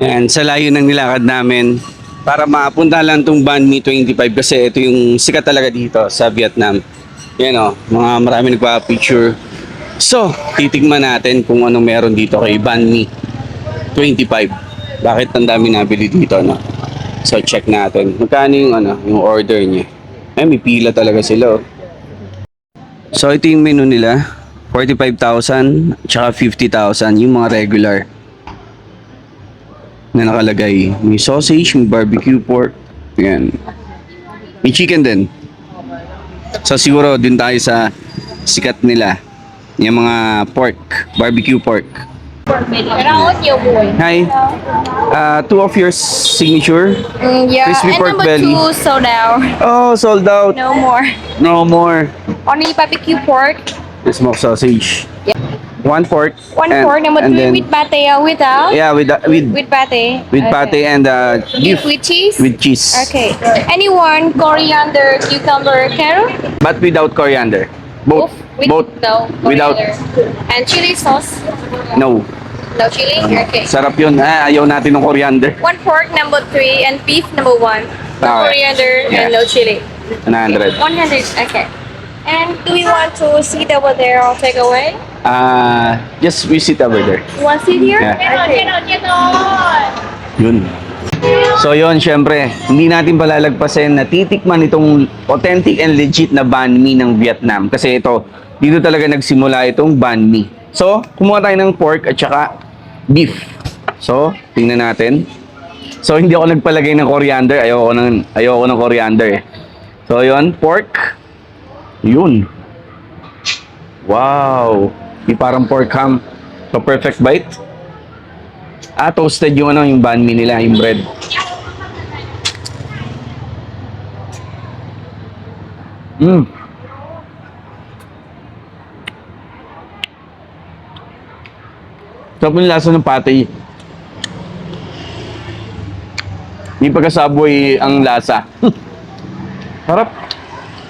Yan, sa layo ng nilakad namin para mapunta lang tong Banh Mi 25 kasi ito yung sikat talaga dito sa Vietnam. Yan o, mga marami nagpa-picture. So, titigman natin kung anong meron dito kay Banh Mi 25. Bakit ang dami nabili dito, no? So, check natin. Magkano yung, yung order niya. Ay, may pila talaga sila, oh. So, ito yung menu nila. 45,000 tsaka 50,000 yung mga regular na nakalagay. May sausage, may barbecue pork. Yan. May chicken din. So siguro din tayo sa sikat nila. Yung mga pork, barbecue pork. Hi. Two of your signature. Yeah, Crispy and pork number belly. 2 sold out. Oh, sold out. No more. No more. Only barbecue pork. The smoked sausage. Yeah. One pork. One pork. Number and 3 then- with pate without. Yeah, with With pate. with pate and beef With cheese. with cheese. Okay. Anyone coriander, cucumber, carrot? But without coriander. Both. Both. No. Without. Coriander. And chili sauce. No. No chili. Okay. Sarap yun. Ayaw natin ng coriander. One pork number 3 and beef number 1. No Okay. coriander Yeah. and no chili. 100. 100. Okay. And do we want to sit over there or take away? Just visit over there. You want sit here? Yeah. Okay. Yun. So yun, syempre, hindi natin palalagpasin na titikman itong authentic and legit na banh mi ng Vietnam. Kasi ito, dito talaga nagsimula itong banh mi. So, kumuha tayo ng pork at saka beef. So, tingnan natin. So, hindi ako nagpalagay ng coriander. Ayoko ng coriander eh. So, yun, pork. Yun. Wow. Di parang pork ham. So, perfect bite. Toasted yung yung banh mi nila, yung bread. Sarap yung lasa ng patay. Hindi pagka-Subway ang lasa. Sarap.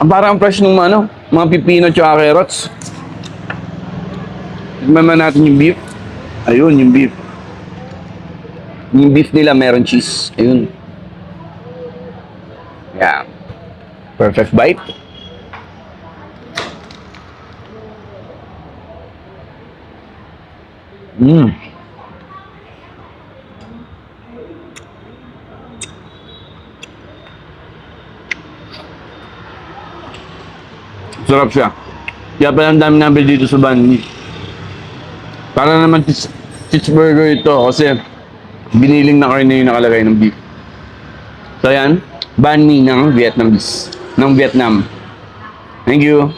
Parang fresh nung mga pipino at carrots. Tignan natin yung beef. Ayun, yung beef. Yung beef nila meron cheese. Ayun. Yeah. Perfect bite. Sarap siya. Kaya pala ang dami namin dito sa banh mi. Para naman cheeseburger ito kasi biniling na karne yung nakalagay ng beef. So yan, banh mi ng Vietnamese. Ng Vietnam. Thank you.